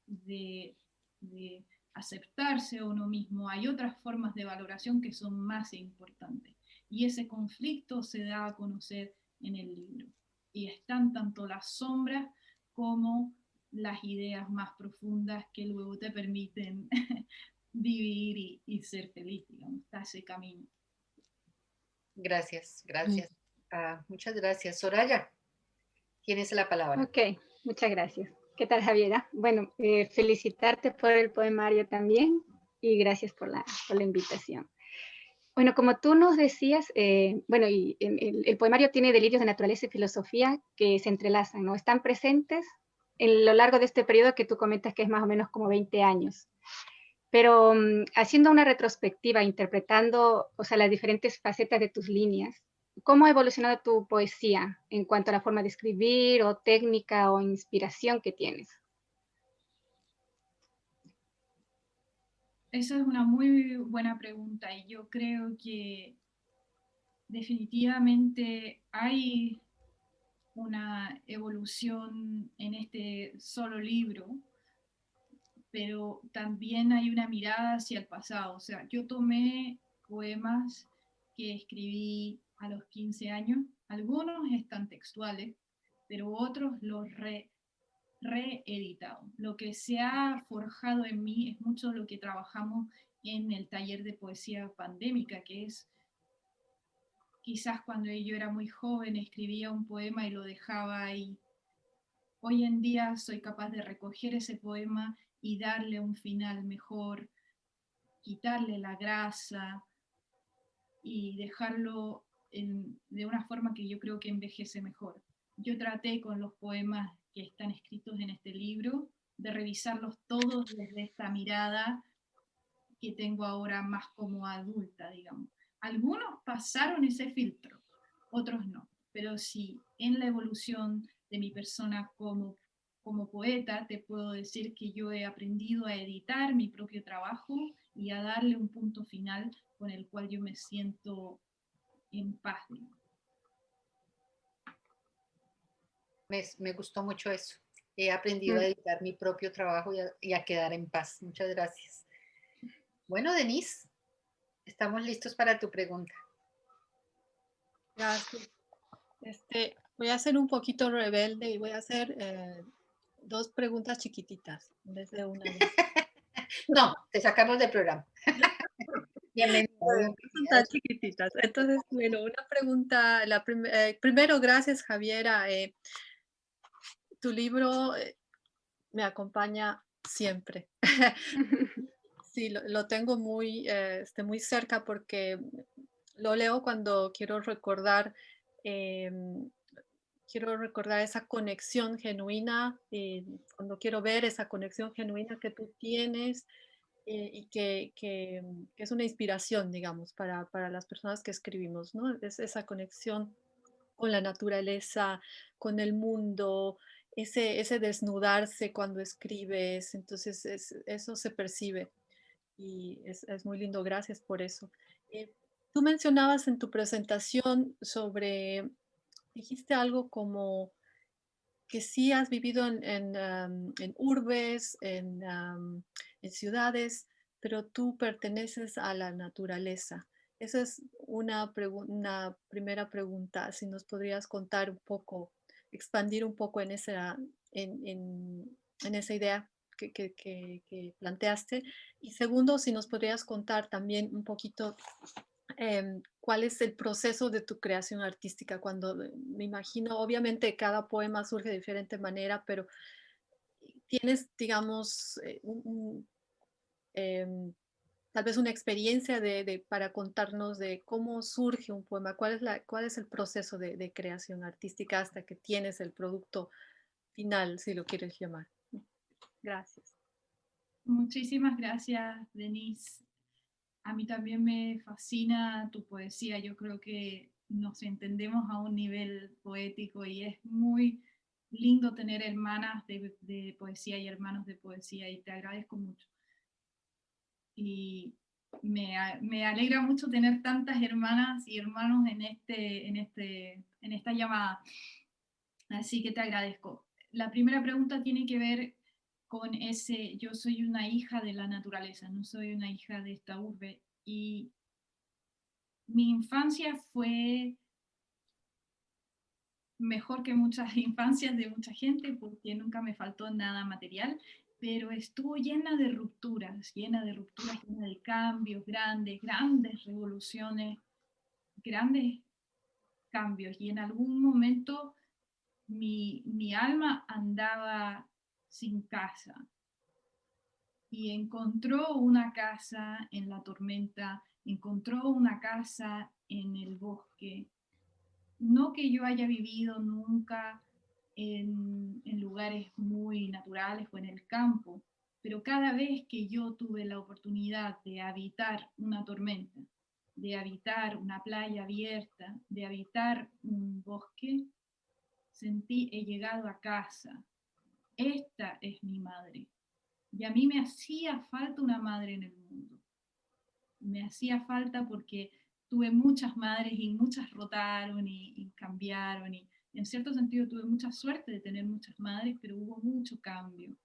de de aceptarse a uno mismo. Hay otras formas de valoración que son más importantes. Y ese conflicto se da a conocer en el libro. Y están tanto las sombras como las ideas más profundas que luego te permiten vivir y ser feliz, digamos, está ese camino. Gracias, gracias. Muchas gracias. Soraya, tienes la palabra. Ok, muchas gracias. ¿Qué tal, Javiera? Bueno, felicitarte por el poemario también y gracias por la invitación. Bueno, como tú nos decías, bueno, y el poemario tiene delirios de naturaleza y filosofía que se entrelazan, ¿no? Están presentes en lo largo de este periodo que tú comentas que es más o menos como 20 años. Pero haciendo una retrospectiva, interpretando, o sea, las diferentes facetas de tus líneas, ¿cómo ha evolucionado tu poesía en cuanto a la forma de escribir o técnica o inspiración que tienes? Esa es una muy buena pregunta y yo creo que definitivamente hay una evolución en este solo libro, pero también hay una mirada hacia el pasado. O sea, yo tomé poemas que escribí a los 15 años, algunos están textuales, pero otros los reeditado. Lo que se ha forjado en mí es mucho lo que trabajamos en el taller de poesía pandémica, que es quizás cuando yo era muy joven escribía un poema y lo dejaba ahí. Hoy en día soy capaz de recoger ese poema y darle un final mejor, quitarle la grasa y dejarlo de una forma que yo creo que envejece mejor. Yo traté con los poemas que están escritos en este libro de revisarlos todos desde esta mirada que tengo ahora más como adulta, digamos. Algunos pasaron ese filtro, otros no, pero sí, en la evolución de mi persona como poeta, te puedo decir que yo he aprendido a editar mi propio trabajo y a darle un punto final con el cual yo me siento en paz. Me gustó mucho eso. He aprendido a editar mi propio trabajo y a quedar en paz. Muchas gracias. Bueno, Denise, estamos listos para tu pregunta. Gracias. Voy a ser un poquito rebelde y voy a hacer 2 preguntas chiquititas en vez de una. No, te sacamos del programa. Bienvenida. Son tan chiquititas. Entonces, bueno, una pregunta. Primero, gracias, Javiera. Tu libro me acompaña siempre. Sí, lo tengo muy, muy cerca porque lo leo cuando quiero recordar esa conexión genuina, cuando quiero ver esa conexión genuina que tú tienes y que es una inspiración, digamos, para las personas que escribimos, ¿no? Es esa conexión con la naturaleza, con el mundo, ese desnudarse cuando escribes, entonces eso se percibe y es muy lindo, gracias por eso. Tú mencionabas en tu presentación dijiste algo como que sí has vivido en urbes, en ciudades, pero tú perteneces a la naturaleza. Esa es una primera pregunta, si nos podrías contar un poco, expandir un poco en esa idea que planteaste. Y segundo, si nos podrías contar también un poquito cuál es el proceso de tu creación artística. Cuando me imagino, obviamente cada poema surge de diferente manera, pero tienes, digamos, tal vez una experiencia para contarnos de cómo surge un poema, cuál es el proceso de creación artística hasta que tienes el producto final, si lo quieres llamar. Gracias. Muchísimas gracias, Denise. A mí también me fascina tu poesía. Yo creo que nos entendemos a un nivel poético y es muy lindo tener hermanas de poesía y hermanos de poesía y te agradezco mucho. Y me alegra mucho tener tantas hermanas y hermanos en esta llamada. Así que te agradezco. La primera pregunta tiene que ver con ese, yo soy una hija de la naturaleza, no soy una hija de esta urbe, y mi infancia fue mejor que muchas infancias de mucha gente porque nunca me faltó nada material, pero estuvo llena de rupturas, llena de cambios grandes, grandes revoluciones, grandes cambios, y en algún momento mi alma andaba sin casa y encontró una casa en la tormenta, encontró una casa en el bosque. No que yo haya vivido nunca en lugares muy naturales o en el campo, pero cada vez que yo tuve la oportunidad de habitar una tormenta, de habitar una playa abierta, de habitar un bosque, sentí, he llegado a casa. Esta es mi madre. Y a mí me hacía falta una madre en el mundo. Me hacía falta porque tuve muchas madres y muchas rotaron y cambiaron, y en cierto sentido tuve mucha suerte de tener muchas madres, pero hubo mucho cambio.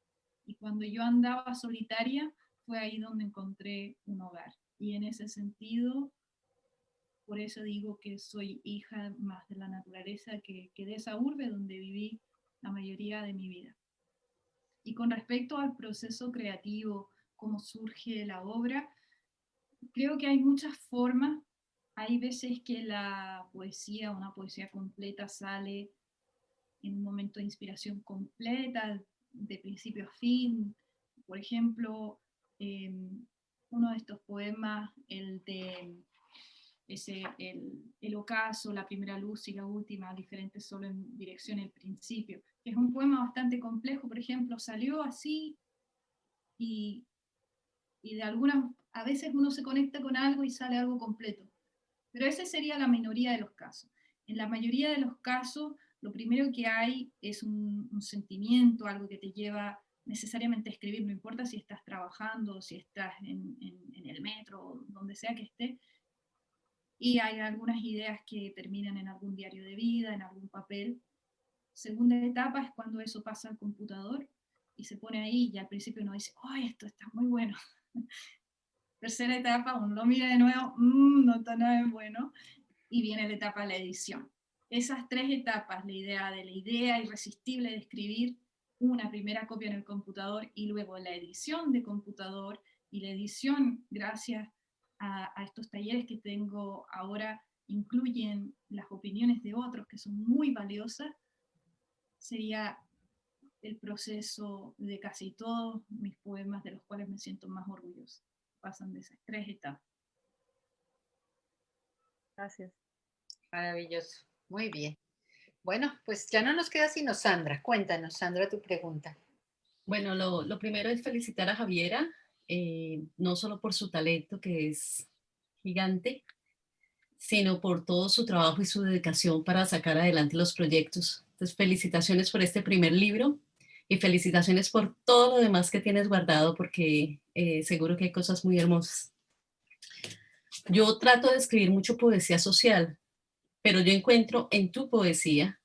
Y cuando yo andaba solitaria, fue ahí donde encontré un hogar. Y en ese sentido, por eso digo que soy hija más de la naturaleza que de esa urbe donde viví la mayoría de mi vida. Y con respecto al proceso creativo, cómo surge la obra, creo que hay muchas formas. Hay veces que la poesía, una poesía completa, sale en un momento de inspiración completa, de principio a fin. Por ejemplo, uno de estos poemas, el ocaso, la primera luz y la última, diferente solo en dirección el principio, que es un poema bastante complejo. Por ejemplo, salió así y de algunas, a veces uno se conecta con algo y sale algo completo. Pero esa sería la minoría de los casos. En la mayoría de los casos, lo primero que hay es un sentimiento, algo que te lleva necesariamente a escribir, no importa si estás trabajando, si estás en el metro, donde sea que estés, y hay algunas ideas que terminan en algún diario de vida, en algún papel. Segunda etapa es cuando eso pasa al computador y se pone ahí, y al principio uno dice, ¡ay, esto está muy bueno! Tercera etapa, uno lo mira de nuevo, no está nada bueno, y viene la etapa de la edición. Esas tres etapas, la idea irresistible de escribir, una primera copia en el computador y luego la edición de computador, y la edición, gracias a estos talleres que tengo ahora, incluyen las opiniones de otros que son muy valiosas, sería el proceso de casi todos mis poemas de los cuales me siento más orgullosa. Pasan de esas tres etapas. Gracias. Maravilloso. Muy bien. Bueno, pues ya no nos queda sino Sandra. Cuéntanos, Sandra, tu pregunta. Bueno, lo primero es felicitar a Javiera, no solo por su talento, que es gigante, sino por todo su trabajo y su dedicación para sacar adelante los proyectos. Entonces, felicitaciones por este primer libro y felicitaciones por todo lo demás que tienes guardado, porque seguro que hay cosas muy hermosas. Yo trato de escribir mucho poesía social, pero yo encuentro en tu poesía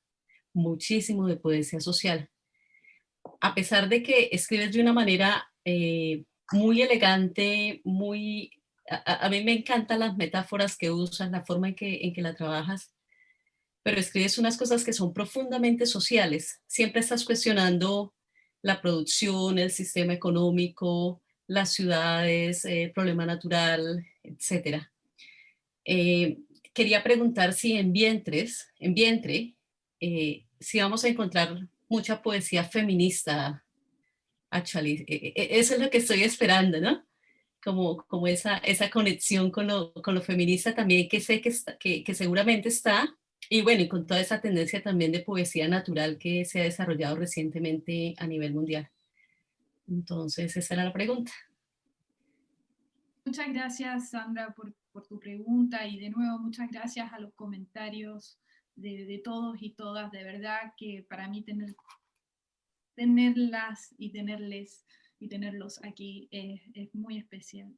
muchísimo de poesía social. A pesar de que escribes de una manera muy elegante, a mí me encantan las metáforas que usas, la forma en que la trabajas, pero escribes unas cosas que son profundamente sociales. Siempre estás cuestionando la producción, el sistema económico, las ciudades, el problema natural, etc. Quería preguntar si en Vientre, si vamos a encontrar mucha poesía feminista. Actually, eso es lo que estoy esperando, ¿no? Como esa conexión con lo feminista también, que sé que seguramente está, y bueno, y con toda esa tendencia también de poesía natural que se ha desarrollado recientemente a nivel mundial. Entonces, esa era la pregunta. Muchas gracias, Sandra, por tu pregunta, y de nuevo muchas gracias a los comentarios de todos y todas. De verdad que para mí tenerlas y tenerlos aquí es muy especial.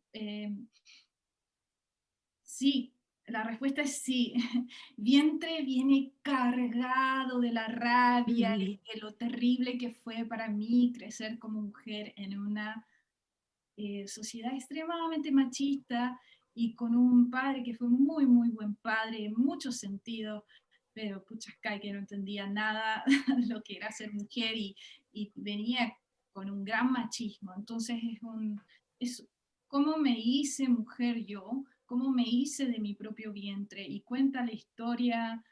Sí, la respuesta es sí. Vientre viene cargado de la rabia y de lo terrible que fue para mí crecer como mujer en una sociedad extremadamente machista y con un padre que fue muy, muy buen padre en muchos sentidos, pero pucha, que no entendía nada de lo que era ser mujer y venía con un gran machismo. Entonces es cómo me hice mujer yo, cómo me hice de mi propio vientre, y cuenta la historia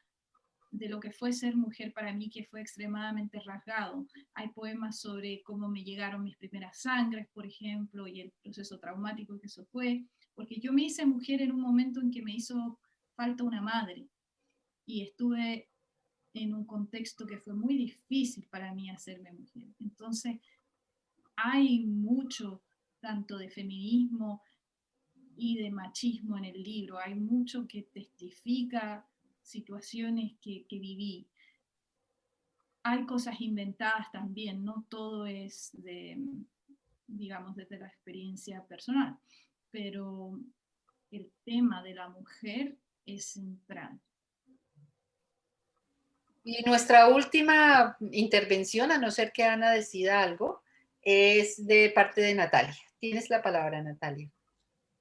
de lo que fue ser mujer para mí, que fue extremadamente rasgado. Hay poemas sobre cómo me llegaron mis primeras sangres, por ejemplo, y el proceso traumático que eso fue, porque yo me hice mujer en un momento en que me hizo falta una madre, y estuve en un contexto que fue muy difícil para mí hacerme mujer. Entonces, hay mucho, tanto de feminismo y de machismo en el libro, hay mucho que testifica situaciones que viví. Hay cosas inventadas también, no todo es digamos, desde la experiencia personal, pero el tema de la mujer es central. Y nuestra última intervención, a no ser que Ana decida algo, es de parte de Natalia. Tienes la palabra, Natalia.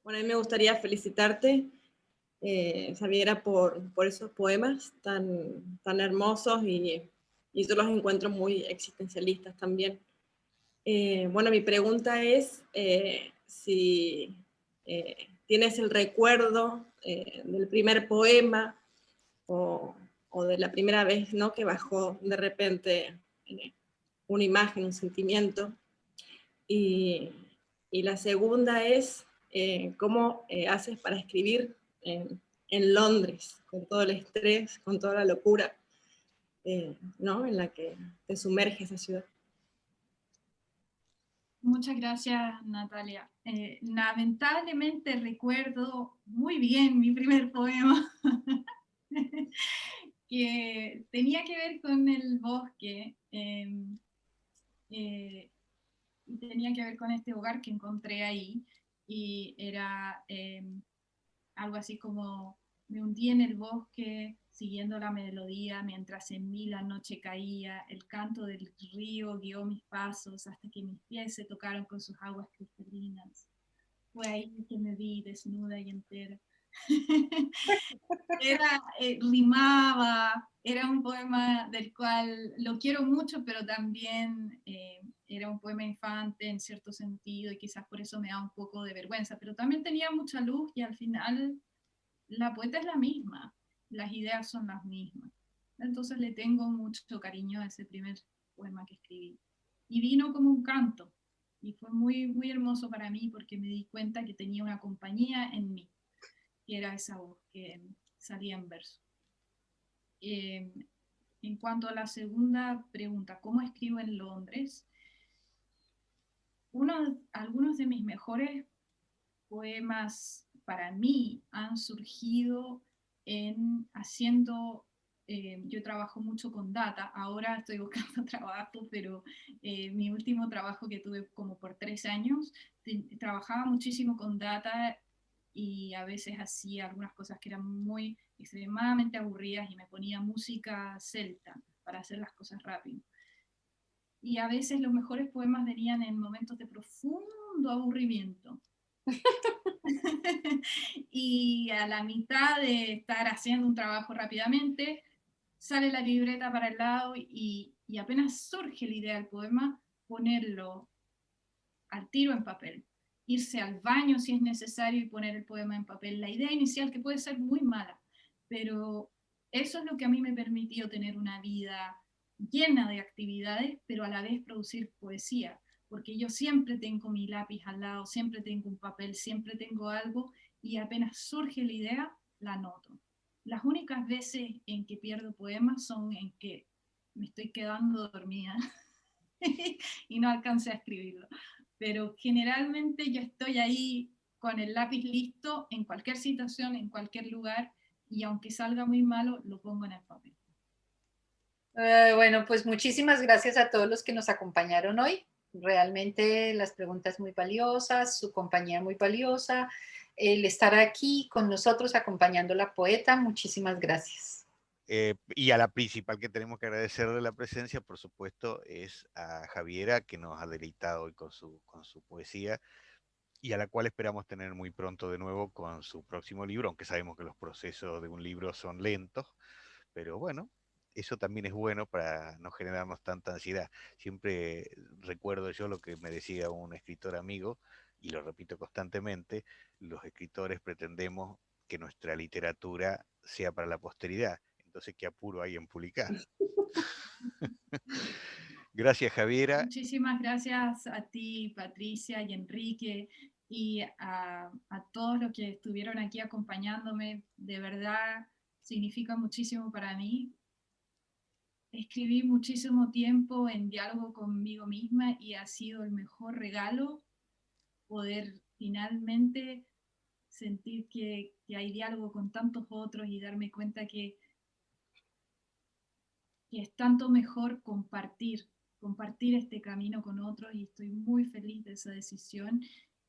Bueno, a mí me gustaría felicitarte, Javiera, por esos poemas tan hermosos, y yo los encuentro muy existencialistas también. Bueno, mi pregunta es si tienes el recuerdo del primer poema o de la primera vez, ¿no?, que bajó de repente una imagen, un sentimiento. Y la segunda es cómo haces para escribir en Londres, con todo el estrés, con toda la locura, ¿no?, en la que te sumerge esa ciudad. Muchas gracias, Natalia. Lamentablemente recuerdo muy bien mi primer poema, que tenía que ver con el bosque, y tenía que ver con este hogar que encontré ahí, y era algo así como: me hundí en el bosque siguiendo la melodía, mientras en mí la noche caía, el canto del río guió mis pasos hasta que mis pies se tocaron con sus aguas cristalinas. Fue ahí que me vi desnuda y entera. Rimaba, era un poema del cual lo quiero mucho, pero también era un poema infante en cierto sentido, y quizás por eso me da un poco de vergüenza, pero también tenía mucha luz, y al final la poeta es la misma, las ideas son las mismas. Entonces le tengo mucho cariño a ese primer poema que escribí. Y vino como un canto, y fue muy, muy hermoso para mí, porque me di cuenta que tenía una compañía en mí, que era esa voz que salía en verso. En cuanto a la segunda pregunta, ¿cómo escribo en Londres? Algunos de mis mejores poemas para mí han surgido haciendo, yo trabajo mucho con data, ahora estoy buscando trabajo, pero mi último trabajo que tuve como por 3 años, trabajaba muchísimo con data, y a veces hacía algunas cosas que eran muy extremadamente aburridas, y me ponía música celta para hacer las cosas rápido. Y a veces los mejores poemas venían en momentos de profundo aburrimiento. Y a la mitad de estar haciendo un trabajo rápidamente, sale la libreta para el lado, y apenas surge la idea del poema, ponerlo al tiro en papel. Irse al baño si es necesario y poner el poema en papel. La idea inicial, que puede ser muy mala, pero eso es lo que a mí me permitió tener una vida llena de actividades, pero a la vez producir poesía, porque yo siempre tengo mi lápiz al lado, siempre tengo un papel, siempre tengo algo, y apenas surge la idea, la anoto. Las únicas veces en que pierdo poemas son en que me estoy quedando dormida y no alcancé a escribirlo. Pero generalmente yo estoy ahí con el lápiz listo en cualquier situación, en cualquier lugar, y aunque salga muy malo, lo pongo en el papel. Bueno, pues muchísimas gracias a todos los que nos acompañaron hoy. Realmente las preguntas muy valiosas, su compañía muy valiosa. el estar aquí con nosotros acompañando a la poeta. Muchísimas gracias. Y a la principal que tenemos que agradecer de la presencia, por supuesto, es a Javiera, que nos ha deleitado hoy con su poesía, y a la cual esperamos tener muy pronto de nuevo con su próximo libro, aunque sabemos que los procesos de un libro son lentos, pero bueno, eso también es bueno para no generarnos tanta ansiedad. Siempre recuerdo yo lo que me decía un escritor amigo, y lo repito constantemente: los escritores pretendemos que nuestra literatura sea para la posteridad, entonces qué apuro hay en publicar. Gracias, Javiera. Muchísimas gracias a ti, Patricia y Enrique, y a todos los que estuvieron aquí acompañándome. De verdad, significa muchísimo para mí. Escribí muchísimo tiempo en diálogo conmigo misma y ha sido el mejor regalo poder finalmente sentir que hay diálogo con tantos otros y darme cuenta que es tanto mejor compartir este camino con otros, y estoy muy feliz de esa decisión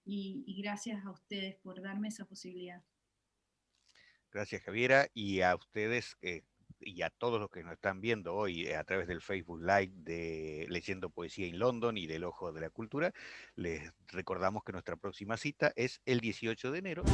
y gracias a ustedes por darme esa posibilidad. Gracias, Javiera, y a ustedes y a todos los que nos están viendo hoy a través del Facebook Live de Leyendo Poesía en London y del Ojo de la Cultura. Les recordamos que nuestra próxima cita es el 18 de enero.